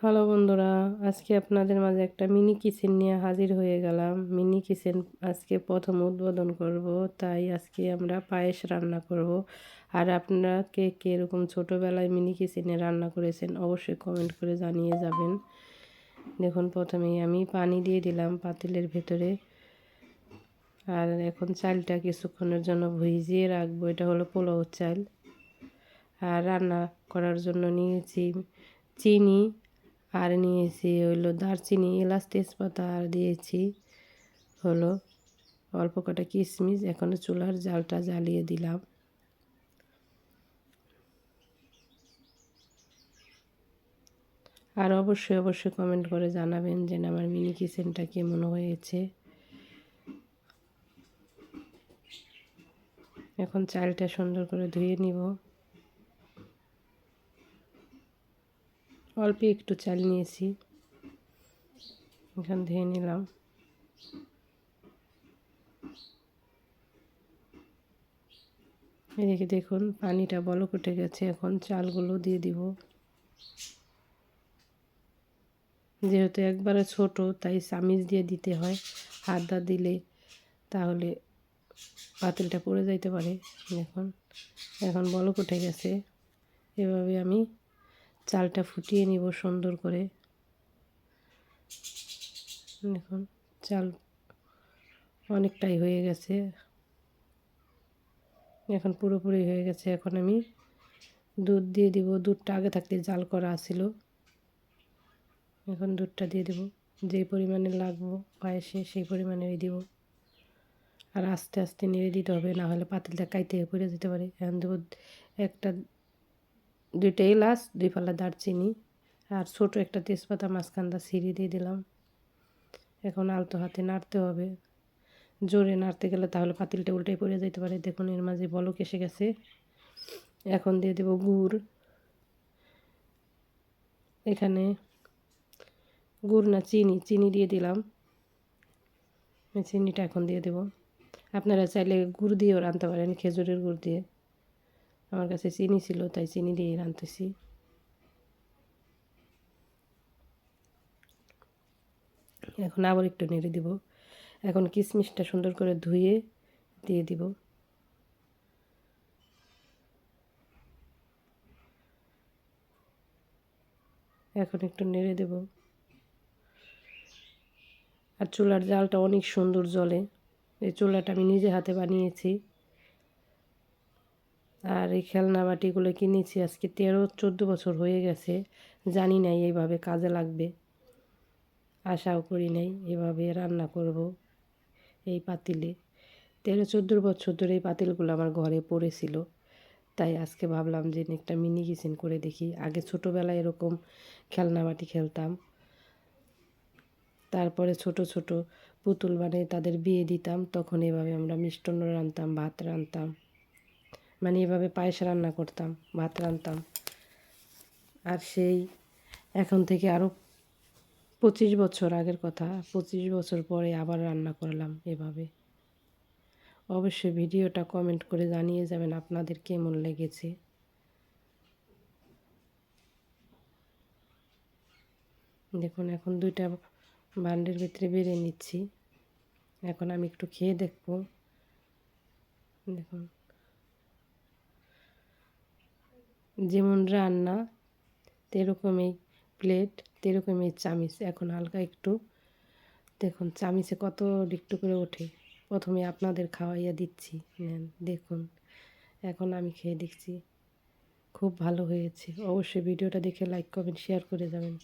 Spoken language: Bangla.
হ্যালো বন্ধুরা, আজকে আপনাদের মাঝে একটা মিনি কিচেন নিয়ে হাজির হয়ে গেলাম। মিনি কিচেন আজকে প্রথম উদ্বোধন করব, তাই আজকে আমরা পায়েস রান্না করব। আর আপনারা কে কে এরকম ছোটোবেলায় মিনি কিচেনে রান্না করেছেন অবশ্যই কমেন্ট করে জানিয়ে যাবেন। দেখুন, প্রথমেই আমি পানি দিয়ে দিলাম পাতিলের ভেতরে। আর এখন চালটা কিছুক্ষণের জন্য ভিজিয়ে রাখবো। এটা হলো পোলাও চাল। আর রান্না করার জন্য নিয়েছি চিনি, আর নিয়েছি হলো দারচিনি, এলাচ, তেজপাতা, আর দিয়েছি হলো অল্প কটা কিশমিশ। এখন চুলার জালটা জ্বালিয়ে দিলাম। আর অবশ্যই কমেন্ট করে জানাবেন যে আমার মিনি কিচেনটা কেমন হয়েছে। এখন চালটা সুন্দর করে ধুয়ে নিব। অল্প একটু চাল নিয়েছি, এখন ধুয়ে নিলাম। এদিকে দেখুন পানিটা বলক উঠে গেছে। এখন চালগুলো দিয়ে দিব। যেহেতু একবারে ছোট, তাই চামিচ দিয়ে দিতে হয়। হাত দা দিলে তাহলে পাতিলটা পড়ে যাইতে পারে। এখন বলক উঠে গেছে। এভাবে আমি চালটা ফুটিয়ে নিব সুন্দর করে। দেখুন চাল অনেকটাই হয়ে গেছে, এখন পুরোপুরি হয়ে গেছে। এখন আমি দুধ দিয়ে দিব। দুধটা আগে থাকতে জাল করা ছিল। এখন দুধটা দিয়ে দেব, যে পরিমাণে লাগবো পায়েসে সেই পরিমাণেই দিব। আর আস্তে আস্তে নেড়ে দিতে হবে, না হলে পাতিলটা কাইতে পড়ে যেতে পারে। এখন দেবো দুইটা এলাচ, 2 ফালা দারচিনি, আর ছোট একটা তেজপাতা মাঝখানটা ছিঁড়ে দিয়ে দিলাম। এখন আলতো হাতে নাড়তে হবে। জোরে নাড়তে গেলে তাহলে পাতিলটা উল্টে পড়ে যেতে পারে। দেখুন এর মাঝে বলক এসে গেছে। এখন দিয়ে দেব গুড়। এখানে গুড় না চিনি দিয়ে দিলাম। চিনিটা এখন দিয়ে দেব। আপনারা চাইলে গুড় দিয়েও রাঁধতে পারেন, খেজুরের গুড় দিয়ে। আমার কাছে চিনি ছিল তাই চিনি দিয়ে রাঁধতেছি। এখন আবার একটু নেড়ে দিব। এখন কিশমিশটা সুন্দর করে ধুয়ে দিয়ে দিব। এখন একটু নেড়ে দেব। আর চুলার জালটা অনেক সুন্দর জ্বলে। এই চুলাটা আমি নিজে হাতে বানিয়েছি। আর এই খেলনা বাটিগুলো কিনেছি আজকে 13-14 বছর হয়ে গেছে। জানি নাই এইভাবে কাজে লাগবে, আশাও করি নাই এভাবে রান্না করব এই পাতিলে। 13-14 বছর ধরে এই পাতিলগুলো আমার ঘরে পড়েছিল, তাই আজকে ভাবলাম যে একটা মিনি কিচেন করে দেখি। আগে ছোটোবেলায় এরকম খেলনা বাটি খেলতাম, তারপরে ছোট ছোট পুতুল বানিয়ে তাদের বিয়ে দিতাম। তখন এভাবে আমরা মিষ্টান্ন রাঁধতাম, ভাত রাঁধতাম, মানে এভাবে পায়েস রান্না করতাম, ভাত রাঁধতাম। আর সেই এখন থেকে আরও 25 বছর আগের কথা, 25 বছর পরে আবার রান্না করলাম এভাবে। অবশ্যই ভিডিওটা কমেন্ট করে জানিয়ে যাবেন আপনাদের কেমন লেগেছে। দেখুন এখন 2টা ভান্ডের ভিতরে বেড়ে নিচ্ছি। এখন আমি একটু খেয়ে দেখব। দেখুন যেমন রান্না তেরকমই প্লেট, তেরকমই চামিচ। এখন হালকা একটু দেখুন চামিচে কত একটু করে ওঠে। প্রথমে আপনাদের খাওয়াইয়া দিচ্ছি, নেন দেখুন। এখন আমি খেয়ে দেখছি, খুব ভালো হয়েছে। অবশ্যই ভিডিওটা দেখে লাইক কমেন্ট শেয়ার করে যাবেন।